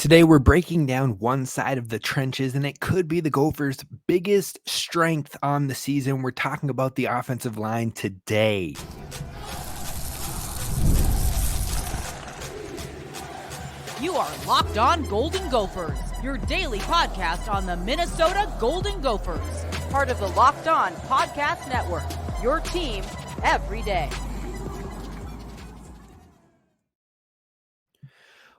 Today, we're breaking down one side of the trenches, and it could be the Gophers' biggest strength on the season. We're talking about the offensive line today. You are Locked On Golden Gophers, your daily podcast on the Minnesota Golden Gophers, part of the Locked On Podcast Network, your team every day.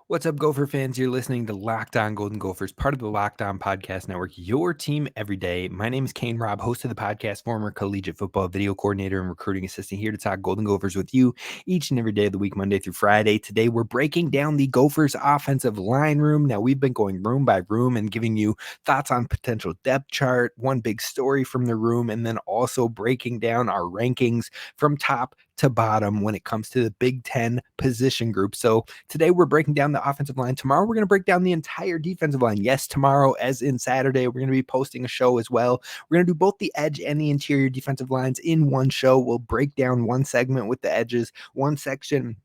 What's up, Gopher fans? You're listening to Locked On Golden Gophers, part of the Locked On Podcast Network, your team every day. My name is Kane Rob, host of the podcast, former collegiate football video coordinator and recruiting assistant, here to talk Golden Gophers with you each and every day of the week, Monday through Friday. Today, we're breaking down the Gophers offensive line room. Now, we've been going room by room and giving you thoughts on potential depth chart, one big story from the room, and then also breaking down our rankings from top to bottom when it comes to the Big Ten position group. So today we're breaking down the offensive line. Tomorrow we're going to break down the entire defensive line. Yes, tomorrow, as in Saturday, we're going to be posting a show as well. We're going to do both the edge and the interior defensive lines in one show. We'll break down one segment with the edges, one section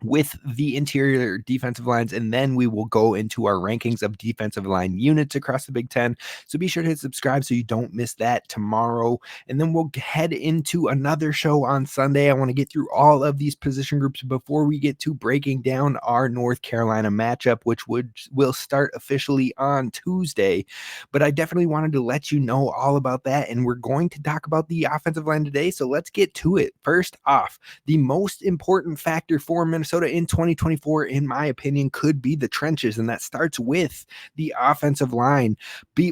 with the interior defensive lines, and then we will go into our rankings of defensive line units across the Big Ten. So be sure to hit subscribe so you don't miss that tomorrow. And then we'll head into another show on Sunday. I want to get through all of these position groups before we get to breaking down our North Carolina matchup, which will start officially on Tuesday. But I definitely wanted to let you know all about that, and we're going to talk about the offensive line today. So let's get to it. First off, the most important factor for Minnesota in 2024, in my opinion, could be the trenches, and that starts with the offensive line.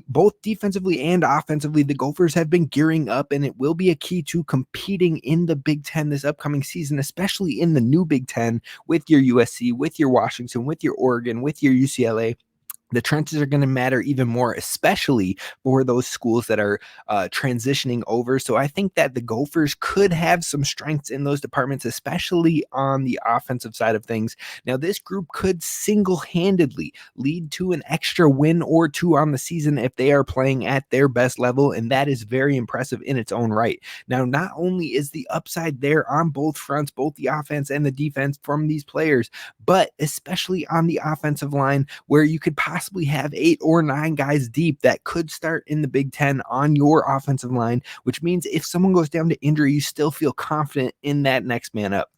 Both defensively and offensively, the Gophers have been gearing up, and it will be a key to competing in the Big Ten this upcoming season, especially in the new Big Ten with your USC, with your Washington, with your Oregon, with your UCLA. The trenches are going to matter even more, especially for those schools that are transitioning over. So I think that the Gophers could have some strengths in those departments, especially on the offensive side of things. Now, this group could single-handedly lead to an extra win or two on the season if they are playing at their best level, and that is very impressive in its own right. Now, not only is the upside there on both fronts, both the offense and the defense from these players, but especially on the offensive line, where you could possibly have 8 or 9 guys deep that could start in the Big Ten on your offensive line, which means if someone goes down to injury, you still feel confident in that next man up.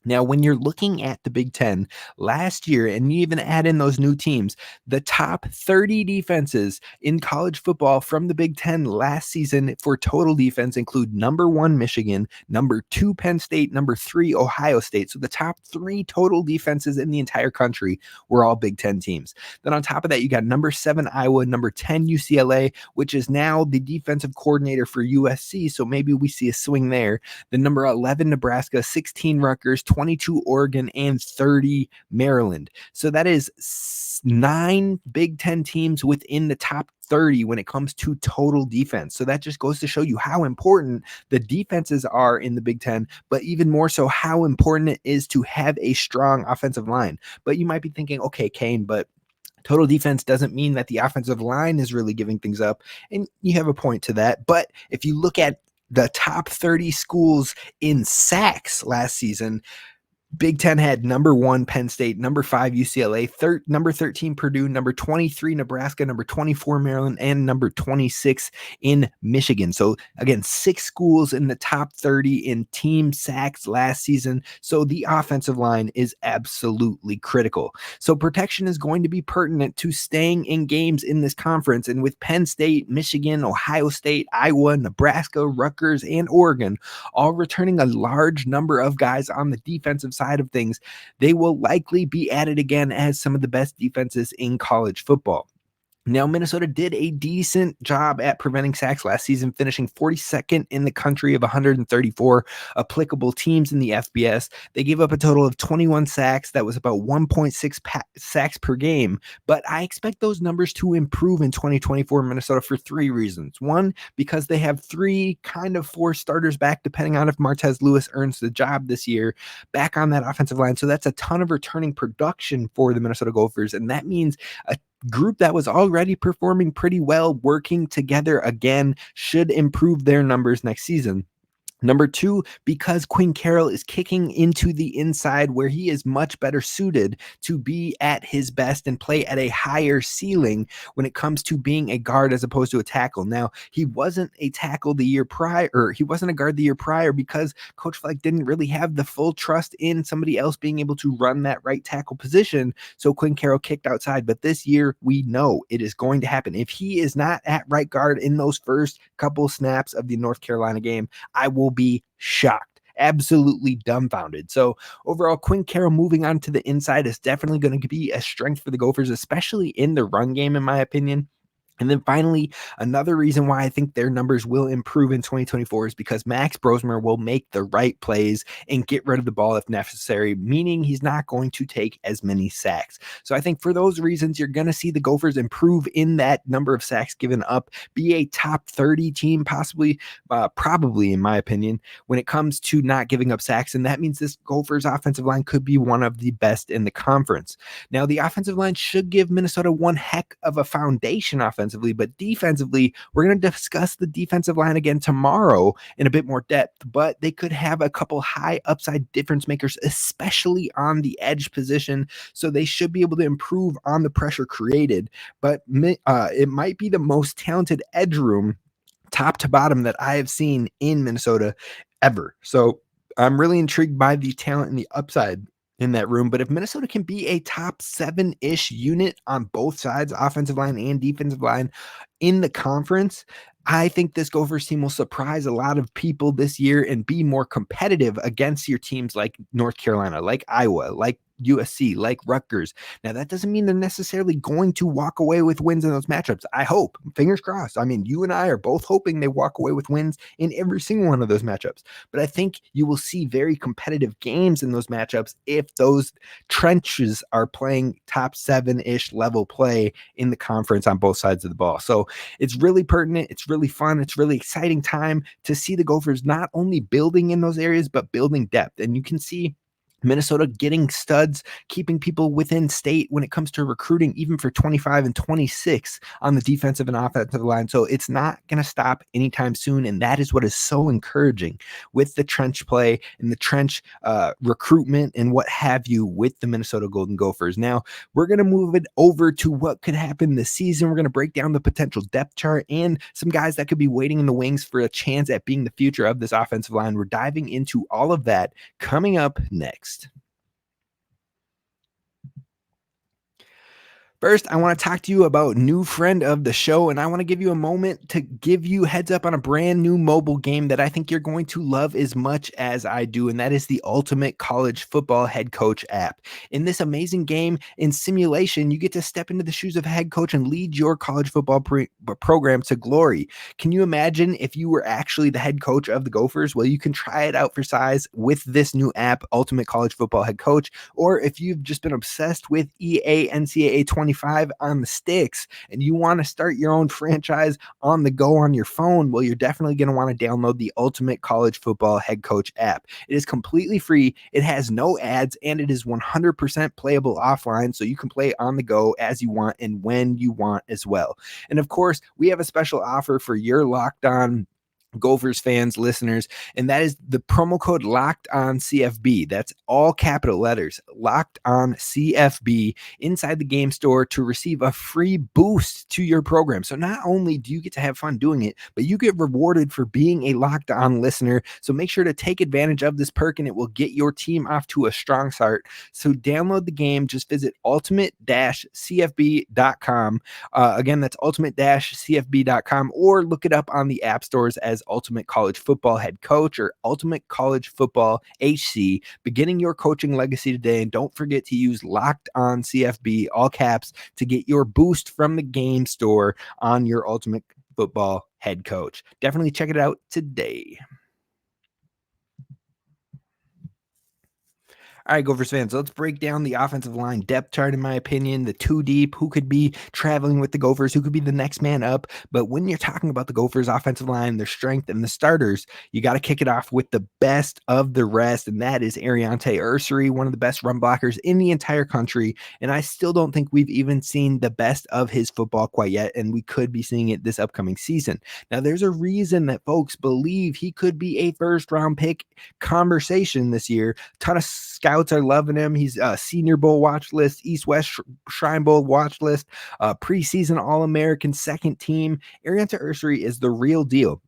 Now, when you're looking at the Big Ten last year, and you even add in those new teams, the top 30 defenses in college football from the Big Ten last season for total defense include number 1, Michigan, number 2, Penn State, number 3, Ohio State. So the top 3 total defenses in the entire country were all Big Ten teams. Then on top of that, you got number 7, Iowa, number 10, UCLA, which is now the defensive coordinator for USC. So maybe we see a swing there. The number 11, Nebraska, 16, Rutgers, 22 Oregon, and 30 Maryland. So that is 9 Big Ten teams within the top 30 when it comes to total defense. So that just goes to show you how important the defenses are in the Big Ten, but even more so how important it is to have a strong offensive line. But you might be thinking, okay, Kane, but total defense doesn't mean that the offensive line is really giving things up. And you have a point to that. But if you look at the top 30 schools in sacks last season, Big Ten had number 1, Penn State, number 5, UCLA, number 13, Purdue, number 23, Nebraska, number 24, Maryland, and number 26 in Michigan. So again, 6 schools in the top 30 in team sacks last season. So the offensive line is absolutely critical. So protection is going to be pertinent to staying in games in this conference. And with Penn State, Michigan, Ohio State, Iowa, Nebraska, Rutgers, and Oregon all returning a large number of guys on the defensive side of things, they will likely be added again as some of the best defenses in college football. Now, Minnesota did a decent job at preventing sacks last season, finishing 42nd in the country of 134 applicable teams in the FBS. They gave up a total of 21 sacks. That was about 1.6 sacks per game. But I expect those numbers to improve in 2024 in Minnesota for 3 reasons. 1, because they have 3 kind of 4 starters back, depending on if Martez Lewis earns the job this year, back on that offensive line. So that's a ton of returning production for the Minnesota Gophers. And that means a group that was already performing pretty well working together again should improve their numbers next season. Number two, because Quinn Carroll is kicking into the inside where he is much better suited to be at his best and play at a higher ceiling when it comes to being a guard as opposed to a tackle. Now, he wasn't a tackle the year prior, or he wasn't a guard the year prior because Coach Fleck didn't really have the full trust in somebody else being able to run that right tackle position. So Quinn Carroll kicked outside. But this year, we know it is going to happen. If he is not at right guard in those first couple snaps of the North Carolina game, I will be shocked, absolutely dumbfounded. So overall, Quinn Carroll moving on to the inside is definitely going to be a strength for the Gophers, especially in the run game, in my opinion. And then finally, another reason why I think their numbers will improve in 2024 is because Max Brosmer will make the right plays and get rid of the ball if necessary, meaning he's not going to take as many sacks. So I think for those reasons, you're going to see the Gophers improve in that number of sacks given up, be a top 30 team, possibly, probably, in my opinion, when it comes to not giving up sacks. And that means this Gophers offensive line could be one of the best in the conference. Now, the offensive line should give Minnesota one heck of a foundation offensively, but defensively, we're going to discuss the defensive line again tomorrow in a bit more depth, but they could have a couple high upside difference makers, especially on the edge position. So they should be able to improve on the pressure created, but it might be the most talented edge room top to bottom that I have seen in Minnesota ever. So I'm really intrigued by the talent and the upside in that room. But if Minnesota can be a top 7-ish unit on both sides, offensive line and defensive line, in the conference, I think this Gophers team will surprise a lot of people this year and be more competitive against your teams like North Carolina, like Iowa, like USC, like Rutgers. Now, that doesn't mean they're necessarily going to walk away with wins in those matchups. I hope, fingers crossed. I mean, you and I are both hoping they walk away with wins in every single one of those matchups. But I think you will see very competitive games in those matchups if those trenches are playing top 7-ish level play in the conference on both sides of the ball. So it's really pertinent. It's really fun. It's really exciting time to see the Gophers not only building in those areas, but building depth. And you can see Minnesota getting studs, keeping people within state when it comes to recruiting, even for 25 and 26 on the defensive and offensive line. So it's not going to stop anytime soon. And that is what is so encouraging with the trench play and the trench recruitment and what have you with the Minnesota Golden Gophers. Now, we're going to move it over to what could happen this season. We're going to break down the potential depth chart and some guys that could be waiting in the wings for a chance at being the future of this offensive line. We're diving into all of that coming up next. First, I want to talk to you about new friend of the show, and I want to give you a moment to give you heads up on a brand new mobile game that I think you're going to love as much as I do, and that is the Ultimate College Football Head Coach app. In this amazing game in simulation, you get to step into the shoes of a head coach and lead your college football program to glory. Can you imagine if you were actually the head coach of the Gophers? Well, you can try it out for size with this new app, Ultimate College Football Head Coach, or if you've just been obsessed with EA NCAA 25 on the sticks and you want to start your own franchise on the go on your phone, well, you're definitely going to want to download the Ultimate College Football Head Coach app. It is completely free. It has no ads and it is 100% playable offline, so you can play on the go as you want and when you want as well. And of course, we have a special offer for your Locked On Gophers fans, listeners, and that is the promo code Locked On CFB. That's all capital letters, Locked On CFB, inside the game store to receive a free boost to your program. So not only do you get to have fun doing it, but you get rewarded for being a Locked On listener. So make sure to take advantage of this perk and it will get your team off to a strong start. So download the game. Just visit ultimate-cfb.com. Again, that's ultimate-cfb.com, or look it up on the app stores as Ultimate College Football Head Coach or Ultimate College Football HC, beginning your coaching legacy today. And don't forget to use Locked On CFB, all caps, to get your boost from the game store on your Ultimate Football Head Coach. Definitely check it out today. All right, Gophers fans, let's break down the offensive line depth chart, in my opinion, the two deep, who could be traveling with the Gophers, who could be the next man up. But when you're talking about the Gophers offensive line, their strength, and the starters, you got to kick it off with the best of the rest, and that is Ariante Ursery, one of the best run blockers in the entire country. And I still don't think we've even seen the best of his football quite yet, and we could be seeing it this upcoming season. Now, there's a reason that folks believe he could be a first-round pick conversation this year. Ton of scouts are loving him. He's a Senior Bowl watch list, East-West Shrine Bowl watch list, preseason All-American second team. Ariante Ursery is the real deal.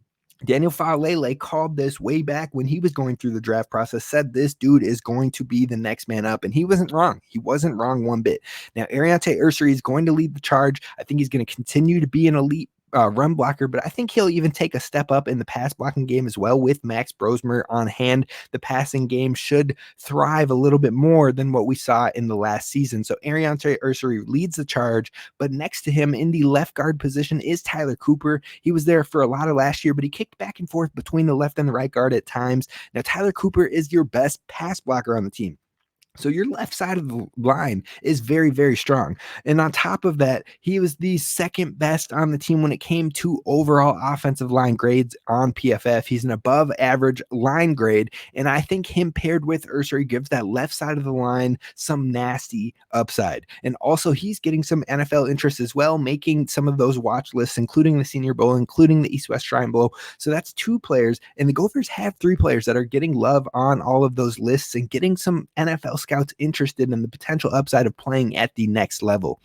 Daniel Faalele called this way back when he was going through the draft process, said this dude is going to be the next man up, and he wasn't wrong. He wasn't wrong one bit. Now, Ariante Ursery is going to lead the charge. I think he's going to continue to be an elite run blocker, but I think he'll even take a step up in the pass blocking game as well with Max Brosmer on hand. The passing game should thrive a little bit more than what we saw in the last season. So Ariante Ursery leads the charge, but next to him in the left guard position is Tyler Cooper. He was there for a lot of last year, but he kicked back and forth between the left and the right guard at times. Now, Tyler Cooper is your best pass blocker on the team. So your left side of the line is very, very strong. And on top of that, he was the second best on the team when it came to overall offensive line grades on PFF. He's an above average line grade. And I think him paired with Ursery gives that left side of the line some nasty upside. And also he's getting some NFL interest as well, making some of those watch lists, including the Senior Bowl, including the East-West Shrine Bowl. So that's two players. And the Gophers have three players that are getting love on all of those lists and getting some NFL scouts interested in the potential upside of playing at the next level.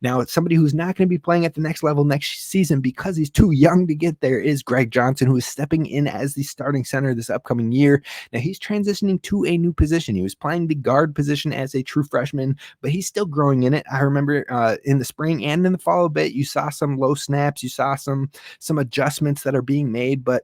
Now, it's somebody who's not going to be playing at the next level next season because he's too young to get there is Greg Johnson, who is stepping in as the starting center this upcoming year. Now, he's transitioning to a new position. He was playing the guard position as a true freshman, but he's still growing in it. I remember in the spring and in the fall a bit, you saw some low snaps, you saw some adjustments that are being made, but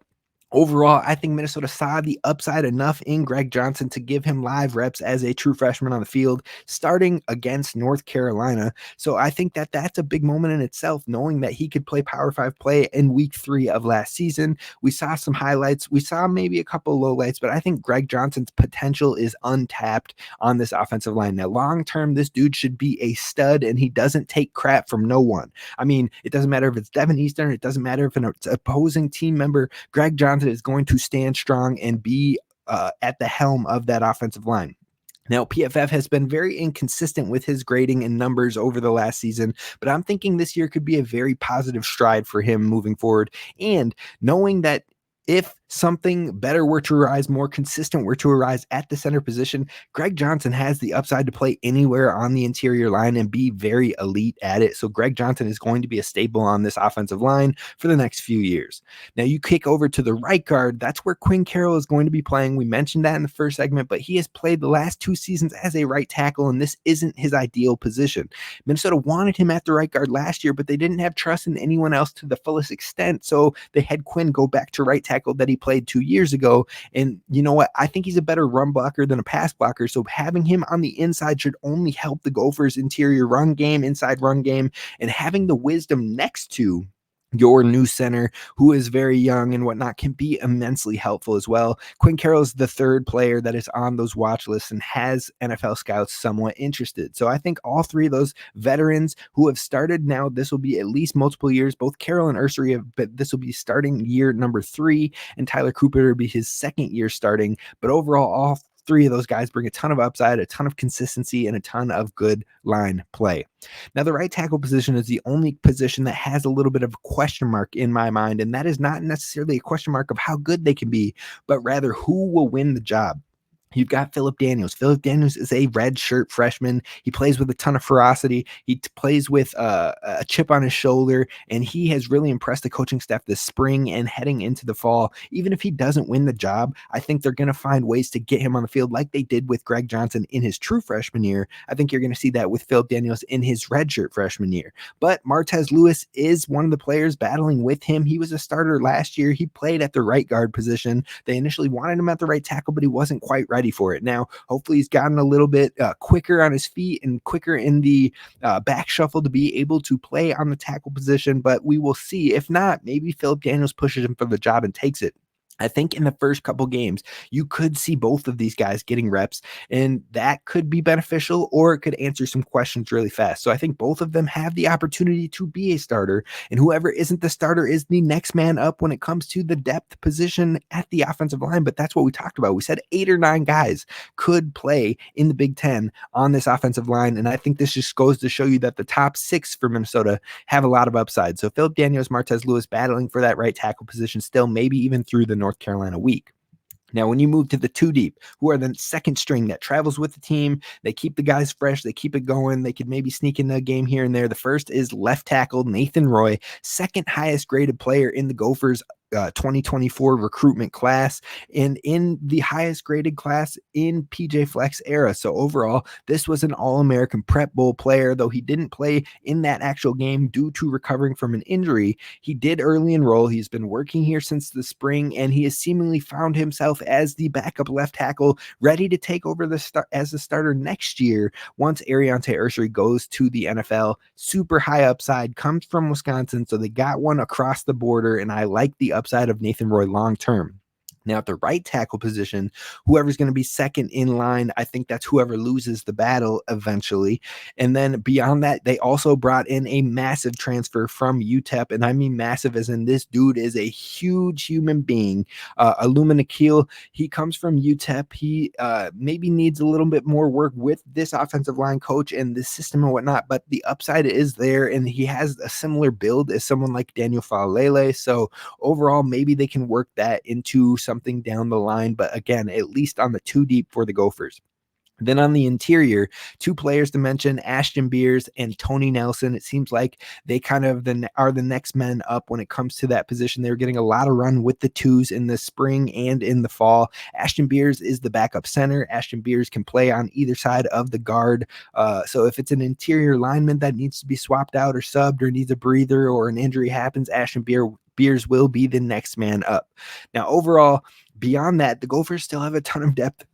overall, I think Minnesota saw the upside enough in Greg Johnson to give him live reps as a true freshman on the field, starting against North Carolina. So I think that that's a big moment in itself, knowing that he could play Power 5 play in week 3 of last season. We saw some highlights. We saw maybe a couple of lowlights, but I think Greg Johnson's potential is untapped on this offensive line. Now, long-term, this dude should be a stud, and he doesn't take crap from no one. I mean, it doesn't matter if it's Devin Eastern. It doesn't matter if it's an opposing team member. Greg Johnson is going to stand strong and be at the helm of that offensive line. Now, PFF has been very inconsistent with his grading and numbers over the last season, but I'm thinking this year could be a very positive stride for him moving forward. And knowing that if something better were to arise, more consistent were to arise at the center position, Greg Johnson has the upside to play anywhere on the interior line and be very elite at it. So Greg Johnson is going to be a staple on this offensive line for the next few years. Now you kick over to the right guard. That's where Quinn Carroll is going to be playing. We mentioned that in the first segment, but he has played the last 2 seasons as a right tackle, and this isn't his ideal position. Minnesota wanted him at the right guard last year, but they didn't have trust in anyone else to the fullest extent. So they had Quinn go back to right tackle that he played 2 years ago. And you know what? I think he's a better run blocker than a pass blocker. So having him on the inside should only help the Gophers' interior run game, inside run game, and having the wisdom next to your new center, who is very young and whatnot, can be immensely helpful as well. Quinn Carroll is the third player that is on those watch lists and has NFL scouts somewhat interested. So I think all three of those veterans who have started now, this will be at least multiple years. Both Carroll and Ursery but this will be starting year number 3, and Tyler Cooper will be his second year starting. But overall, all 3 of those guys bring a ton of upside, a ton of consistency, and a ton of good line play. Now, the right tackle position is the only position that has a little bit of a question mark in my mind, and that is not necessarily a question mark of how good they can be, but rather who will win the job. You've got Phillip Daniels. Phillip Daniels is a red shirt freshman. He plays with a ton of ferocity. He plays with a chip on his shoulder, and he has really impressed the coaching staff this spring and heading into the fall. Even if he doesn't win the job, I think they're going to find ways to get him on the field like they did with Greg Johnson in his true freshman year. I think you're going to see that with Phillip Daniels in his red shirt freshman year. But Martez Lewis is one of the players battling with him. He was a starter last year. He played at the right guard position. They initially wanted him at the right tackle, but he wasn't quite ready for it. Now, hopefully he's gotten a little bit quicker on his feet and quicker in the back shuffle to be able to play on the tackle position, but we will see. If not, maybe Phillip Daniels pushes him for the job and takes it. I think in the first couple games, you could see both of these guys getting reps, and that could be beneficial, or it could answer some questions really fast. So I think both of them have the opportunity to be a starter, and whoever isn't the starter is the next man up when it comes to the depth position at the offensive line. But that's what we talked about. We said 8 or 9 guys could play in the Big Ten on this offensive line, and I think this just goes to show you that the top 6 for Minnesota have a lot of upside. So Philip Daniels, Martez Lewis battling for that right tackle position still, maybe even through the North Carolina week. Now, when you move to the 2 deep, who are the second string that travels with the team, they keep the guys fresh, they keep it going, they could maybe sneak in a game here and there. The first is left tackle Nathan Roy, second highest graded player in the Gophers 2024 recruitment class, and in the highest graded class in PJ Fleck's era. So overall, this was an All-American Prep Bowl player, though he didn't play in that actual game due to recovering from an injury. He did early enroll. He's been working here since the spring, and he has seemingly found himself as the backup left tackle, ready to take over as the starter next year once Ariante Ursery goes to the NFL. Super high upside, comes from Wisconsin, so they got one across the border, and I like the upside of Nathan Roy long term. Now, at the right tackle position, whoever's going to be second in line, I think that's whoever loses the battle eventually. And then beyond that, they also brought in a massive transfer from UTEP. And I mean massive as in this dude is a huge human being. Aluma Nikhil, he comes from UTEP. He maybe needs a little bit more work with this offensive line coach and this system and whatnot, but the upside is there. And he has a similar build as someone like Daniel Faalele. So overall, maybe they can work that into something down the line, but again, at least on the 2 deep for the Gophers. Then on the interior, 2 players to mention, Ashton Beers and Tony Nelson. It seems like they kind of are the next men up when it comes to that position. They were getting a lot of run with the 2s in the spring and in the fall. Ashton Beers is the backup center. Ashton Beers can play on either side of the guard. So if it's an interior lineman that needs to be swapped out or subbed or needs a breather or an injury happens, Ashton Beers will be the next man up. Now, overall, beyond that, the Gophers still have a ton of depth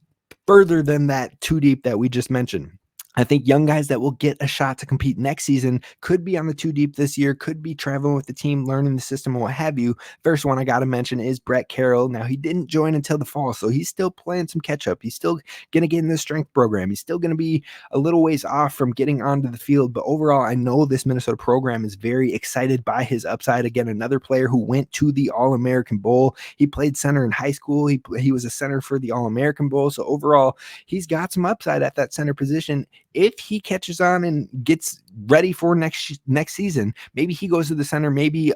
further than that 2 deep that we just mentioned. I think young guys that will get a shot to compete next season could be on the 2 deep this year, could be traveling with the team, learning the system and what have you. First one I got to mention is Brett Carroll. Now, he didn't join until the fall, so he's still playing some catch up. He's still going to get in the strength program. He's still going to be a little ways off from getting onto the field, but overall, I know this Minnesota program is very excited by his upside. Again, another player who went to the All-American Bowl. He played center in high school. He was a center for the All-American Bowl, so overall, he's got some upside at that center position. If he catches on and gets ready for next season, maybe he goes to the center, maybe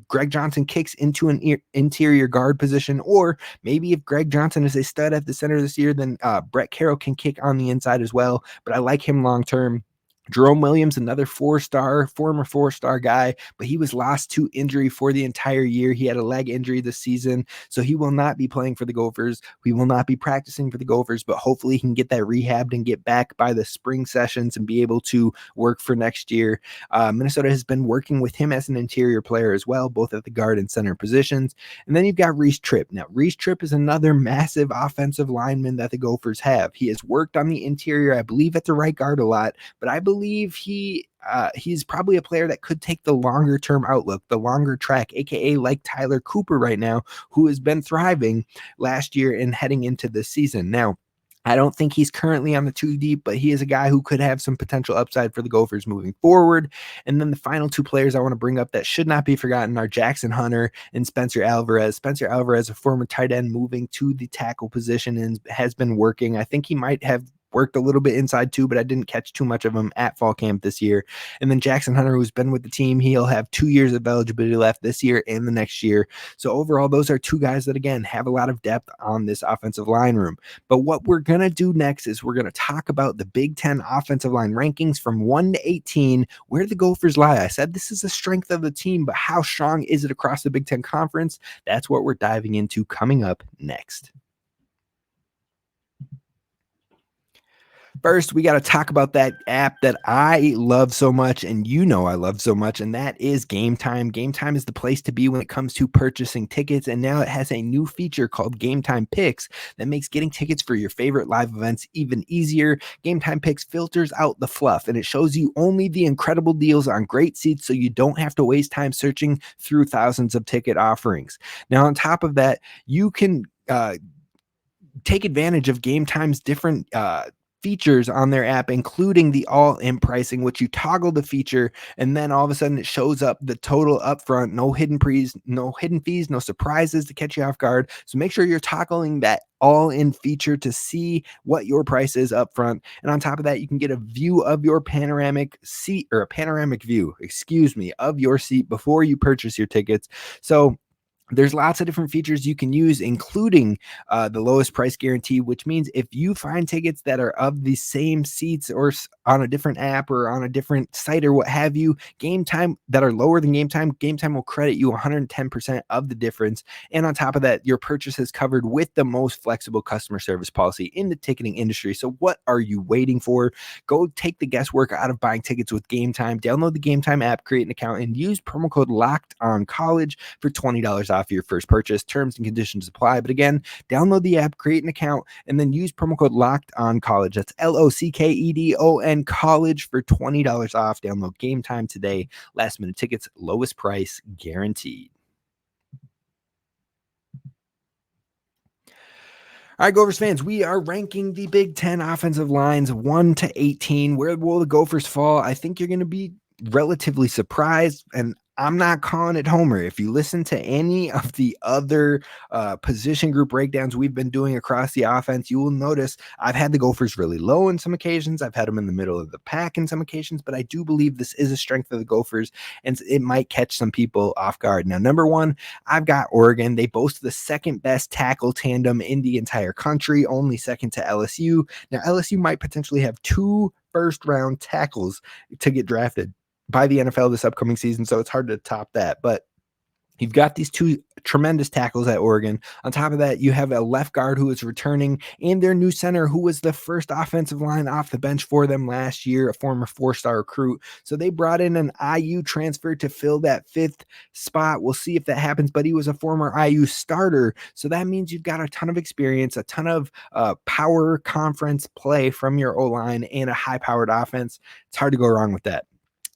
Greg Johnson kicks into an interior guard position, or maybe if Greg Johnson is a stud at the center this year, then Brett Carroll can kick on the inside as well. But I like him long term. Jerome Williams, another former 4-star guy, but he was lost to injury for the entire year. He had a leg injury this season, so he will not be playing for the Gophers. We will not be practicing for the Gophers, but hopefully he can get that rehabbed and get back by the spring sessions and be able to work for next year. Minnesota has been working with him as an interior player as well, both at the guard and center positions. And then you've got Reese Tripp. Now, Reese Tripp is another massive offensive lineman that the Gophers have. He has worked on the interior, I believe, at the right guard a lot, but I believe he's probably a player that could take the longer term outlook, the longer track, aka like Tyler Cooper right now, who has been thriving last year and heading into this season. Now, I don't think he's currently on the 2 deep, but he is a guy who could have some potential upside for the Gophers moving forward. And then the final 2 players I want to bring up that should not be forgotten are Jackson Hunter and Spencer Alvarez. Spencer Alvarez, a former tight end, moving to the tackle position and has been working. I think he might have worked a little bit inside too, but I didn't catch too much of him at fall camp this year. And then Jackson Hunter, who's been with the team, he'll have 2 years of eligibility left this year and the next year. So overall, those are 2 guys that, again, have a lot of depth on this offensive line room. But what we're going to do next is we're going to talk about the Big Ten offensive line rankings from 1 to 18, where the Gophers lie. I said this is the strength of the team, but how strong is it across the Big Ten Conference? That's what we're diving into coming up next. First, we got to talk about that app that I love so much, and I love so much, and that is Gametime. Gametime is the place to be when it comes to purchasing tickets, and now it has a new feature called Gametime Picks that makes getting tickets for your favorite live events even easier. Gametime Picks filters out the fluff, and it shows you only the incredible deals on great seats so you don't have to waste time searching through thousands of ticket offerings. Now, on top of that, you can take advantage of Gametime's different features on their app, including the all-in pricing, which you toggle the feature, and then all of a sudden it shows up the total upfront, no hidden fees, no surprises to catch you off guard. So make sure you're toggling that all-in feature to see what your price is upfront. And on top of that, you can get a view of your panoramic seat, or a panoramic view, of your seat before you purchase your tickets. So there's lots of different features you can use, including the lowest price guarantee, which means if you find tickets that are of the same seats or on a different app or on a different site or what have you, Gametime that are lower than Gametime will credit you 110% of the difference. And on top of that, your purchase is covered with the most flexible customer service policy in the ticketing industry. So what are you waiting for? Go take the guesswork out of buying tickets with Gametime. Download the Gametime app, create an account, and use promo code LOCKEDONCollege for $20 off your first purchase. Terms and conditions apply. But again, download the app, create an account, and then use promo code LOCKEDONCollege. That's LOCKEDON college for $20 off. Download Gametime today. Last minute tickets, lowest price guaranteed. All right, Gophers fans, we are ranking the Big Ten offensive lines 1 to 18. Where will the Gophers fall? I think you're going to be relatively surprised, and I'm not calling it homer. If you listen to any of the other position group breakdowns we've been doing across the offense, you will notice I've had the Gophers really low in some occasions. I've had them in the middle of the pack in some occasions, but I do believe this is a strength of the Gophers, and it might catch some people off guard. Now, number one, I've got Oregon. They boast the second best tackle tandem in the entire country, only second to LSU. Now, LSU might potentially have 2 first-round tackles to get drafted by the NFL this upcoming season, so it's hard to top that. But you've got these 2 tremendous tackles at Oregon. On top of that, you have a left guard who is returning, and their new center who was the first offensive line off the bench for them last year, a former 4-star recruit. So they brought in an IU transfer to fill that 5th spot. We'll see if that happens, but he was a former IU starter. So that means you've got a ton of experience, a ton of power conference play from your O-line, and a high-powered offense. It's hard to go wrong with that.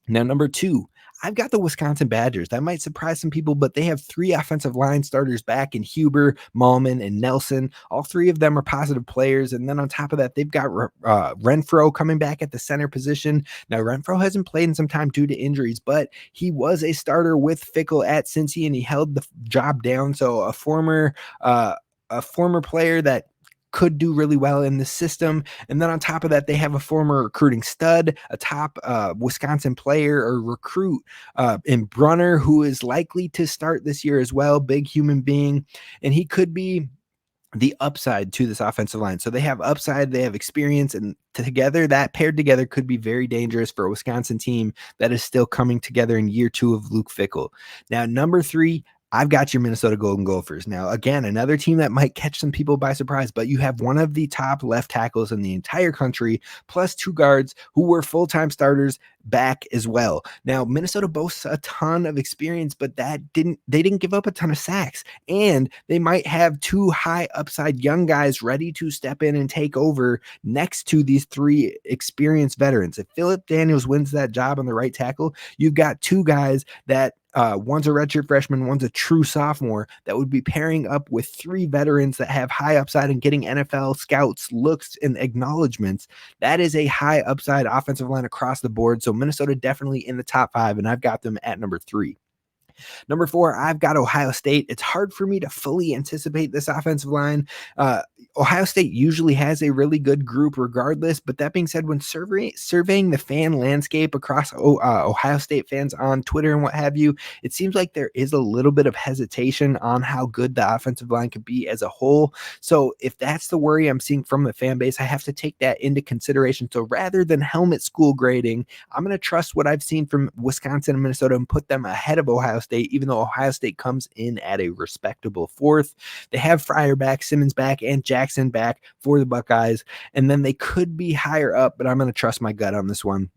Now, number 2, I've got the Wisconsin Badgers. That might surprise some people, but they have 3 offensive line starters back in Huber, Malman, and Nelson. All 3 of them are positive players. And then on top of that, they've got Renfro coming back at the center position. Now, Renfro hasn't played in some time due to injuries, but he was a starter with Fickle at Cincy, and he held the job down. So a former player that could do really well in the system. And then on top of that, they have a former recruiting stud, a top Wisconsin player or recruit in Brunner, who is likely to start this year as well. Big human being. And he could be the upside to this offensive line. So they have upside, they have experience, and together, that paired together could be very dangerous for a Wisconsin team that is still coming together in year 2 of Luke Fickell. Now, number 3, I've got your Minnesota Golden Gophers. Now, again, another team that might catch some people by surprise, but you have one of the top left tackles in the entire country, plus 2 guards who were full-time starters back as well. Now, Minnesota boasts a ton of experience, but they didn't give up a ton of sacks, and they might have 2 high upside young guys ready to step in and take over next to these 3 experienced veterans. If Philip Daniels wins that job on the right tackle, you've got 2 guys that one's a redshirt freshman, one's a true sophomore, that would be pairing up with 3 veterans that have high upside and getting NFL scouts looks and acknowledgments. That is a high upside offensive line across the board. So Minnesota definitely in the top 5, and I've got them at number 3. Number 4, I've got Ohio State. It's hard for me to fully anticipate this offensive line. Ohio State usually has a really good group regardless, but that being said, when surveying the fan landscape across Ohio State fans on Twitter and what have you, it seems like there is a little bit of hesitation on how good the offensive line could be as a whole. So if that's the worry I'm seeing from the fan base, I have to take that into consideration. So rather than helmet school grading, I'm going to trust what I've seen from Wisconsin and Minnesota and put them ahead of Ohio State State, even though Ohio State comes in at a respectable fourth. They have Fryer back, Simmons back, and Jackson back for the Buckeyes. And then they could be higher up, but I'm going to trust my gut on this one.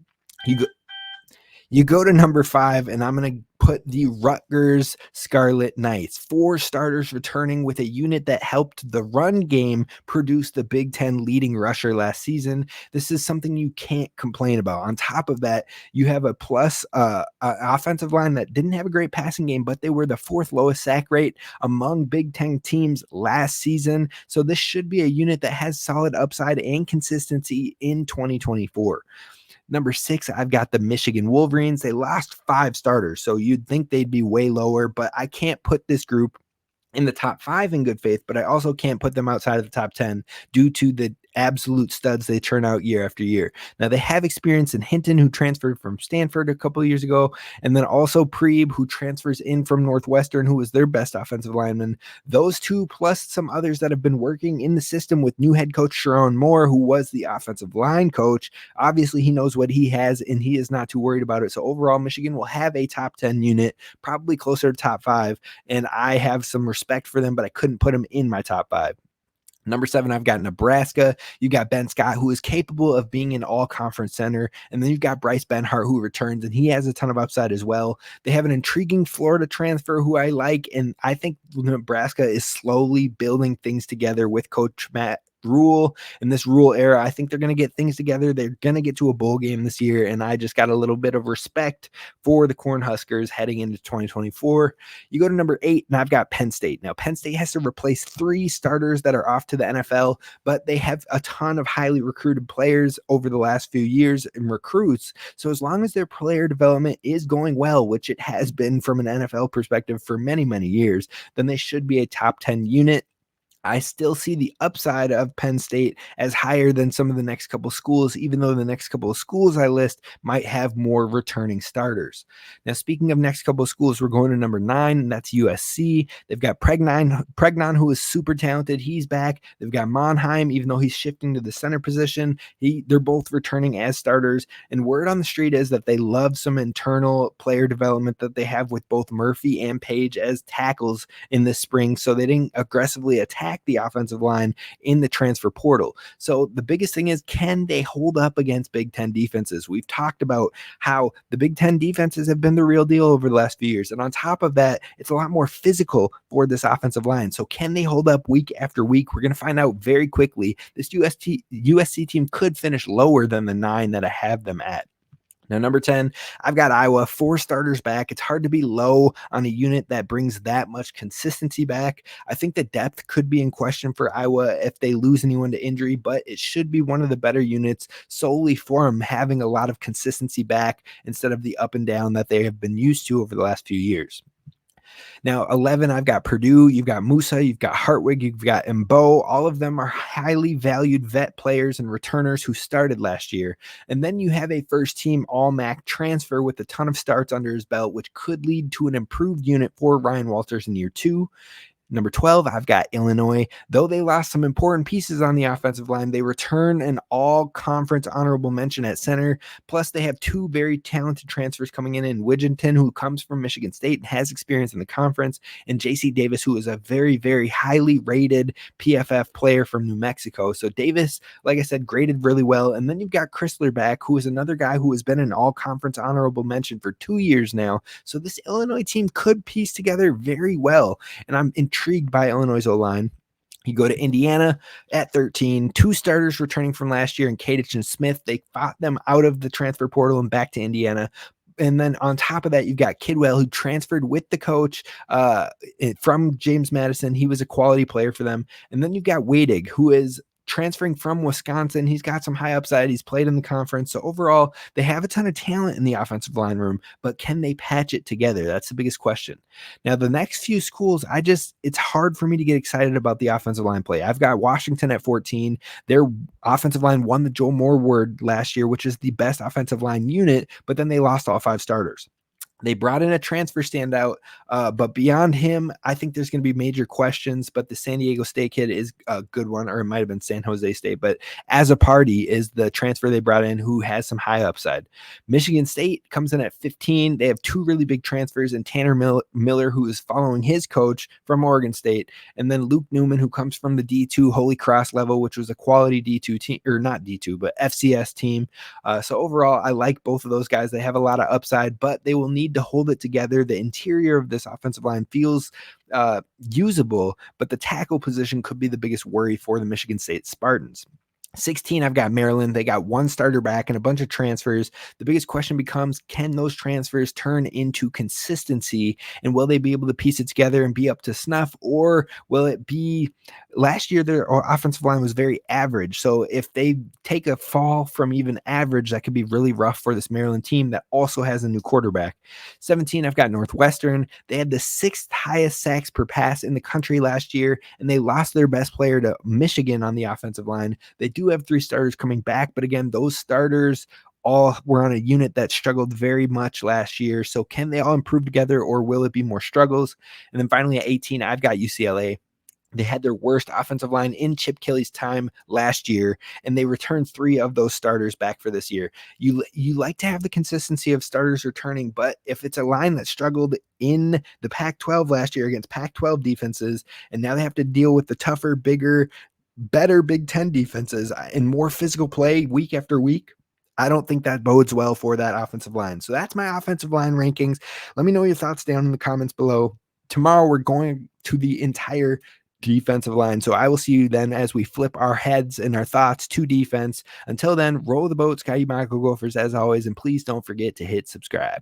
You go to number 5, and I'm going to put the Rutgers Scarlet Knights. 4 starters returning with a unit that helped the run game produce the Big Ten leading rusher last season. This is something you can't complain about. On top of that, you have a plus offensive line that didn't have a great passing game, but they were the 4th lowest sack rate among Big Ten teams last season. So this should be a unit that has solid upside and consistency in 2024. Number 6, I've got the Michigan Wolverines. They lost 5 starters, so you'd think they'd be way lower, but I can't put this group in the top 5 in good faith, but I also can't put them outside of the top 10 due to the absolute studs they churn out year after year. Now, they have experience in Hinton, who transferred from Stanford a couple of years ago, and then also Preeb, who transfers in from Northwestern, who was their best offensive lineman. Those two, plus some others that have been working in the system with new head coach Sharon Moore, who was the offensive line coach. Obviously, he knows what he has, and he is not too worried about it. So overall, Michigan will have a top 10 unit, probably closer to top 5, and I have some respect for them, but I couldn't put them in my top 5. Number 7, I've got Nebraska. You got Ben Scott, who is capable of being an all-conference center. And then you've got Bryce Benhart, who returns, and he has a ton of upside as well. They have an intriguing Florida transfer who I like, and I think Nebraska is slowly building things together with Coach Matt Rule in this Rule era. I think they're going to get things together. They're going to get to a bowl game this year, and I just got a little bit of respect for the Cornhuskers heading into 2024. You go to number 8, and I've got Penn State. Now, Penn State has to replace 3 starters that are off to the NFL, but they have a ton of highly recruited players over the last few years in recruits. So as long as their player development is going well, which it has been from an NFL perspective for many, many years, then they should be a top 10 unit. I still see the upside of Penn State as higher than some of the next couple schools, even though the next couple of schools I list might have more returning starters. Now, speaking of next couple of schools, we're going to number 9, and that's USC. They've got Pregnon, who is super talented. He's back. They've got Monheim, even though he's shifting to the center position. They're both returning as starters, and word on the street is that they love some internal player development that they have with both Murphy and Page as tackles in this spring, so they didn't aggressively attack the offensive line in the transfer portal. So the biggest thing is, can they hold up against Big Ten defenses? We've talked about how the Big Ten defenses have been the real deal over the last few years. And on top of that, it's a lot more physical for this offensive line. So can they hold up week after week? We're going to find out very quickly. This USC team could finish lower than the 9 that I have them at. Now, number 10, I've got Iowa, 4 starters back. It's hard to be low on a unit that brings that much consistency back. I think the depth could be in question for Iowa if they lose anyone to injury, but it should be one of the better units solely for them having a lot of consistency back instead of the up and down that they have been used to over the last few years. Now, 11, I've got Purdue, you've got Musa, you've got Hartwig, you've got Mbo. All of them are highly valued vet players and returners who started last year. And then you have a first-team All-MAC transfer with a ton of starts under his belt, which could lead to an improved unit for Ryan Walters in year 2. Number 12, I've got Illinois. Though they lost some important pieces on the offensive line, they return an all-conference honorable mention at center. Plus, they have 2 very talented transfers coming in Widgeon, who comes from Michigan State and has experience in the conference, and J.C. Davis, who is a very, very highly rated PFF player from New Mexico. So Davis, like I said, graded really well. And then you've got Chrysler back, who is another guy who has been an all-conference honorable mention for 2 years now. So this Illinois team could piece together very well, and I'm intrigued by Illinois' O-line. You go to Indiana at 13, 2 starters returning from last year in Kadich and Smith. They fought them out of the transfer portal and back to Indiana. And then on top of that, you've got Kidwell, who transferred with the coach from James Madison. He was a quality player for them. And then you've got Wadig, who is transferring from Wisconsin. He's got some high upside. He's played in the conference. So overall, they have a ton of talent in the offensive line room, but can they patch it together? That's the biggest question. Now, the next few schools, it's hard for me to get excited about the offensive line play. I've got Washington at 14. Their offensive line won the Joe Moore Award last year, which is the best offensive line unit, but then they lost all 5 starters. They brought in a transfer standout, but beyond him, I think there's going to be major questions. But the San Diego State kid is a good one, or it might have been San Jose State. But as a party is the transfer they brought in who has some high upside. Michigan State comes in at 15. They have two really big transfers, and Tanner Miller, who is following his coach from Oregon State, and then Luke Newman, who comes from the D2 Holy Cross level, which was a quality D2 team, or not D2, but FCS team. So overall, I like both of those guys. They have a lot of upside, but they will need to hold it together. The interior of this offensive line feels usable, but the tackle position could be the biggest worry for the Michigan State Spartans. 16, I've got Maryland. They got one starter back and a bunch of transfers. The biggest question becomes, can those transfers turn into consistency? And will they be able to piece it together and be up to snuff? Or will it be, last year their offensive line was very average. So if they take a fall from even average, that could be really rough for this Maryland team that also has a new quarterback. 17, I've got Northwestern. They had the 6th highest sacks per pass in the country last year, and they lost their best player to Michigan on the offensive line. They do have 3 starters coming back, but again, those starters all were on a unit that struggled very much last year. So can they all improve together, or will it be more struggles? And then finally at 18, I've got UCLA. They had their worst offensive line in Chip Kelly's time last year, and they returned 3 of those starters back for this year. You like to have the consistency of starters returning, but if it's a line that struggled in the Pac-12 last year against Pac-12 defenses, and now they have to deal with the tougher, bigger, better Big Ten defenses and more physical play week after week, I don't think that bodes well for that offensive line. So that's my offensive line rankings. Let me know your thoughts down in the comments below. Tomorrow, we're going to the entire defensive line. So I will see you then as we flip our heads and our thoughts to defense. Until then, roll the boat, Sky Michael Gophers, as always, and please don't forget to hit subscribe.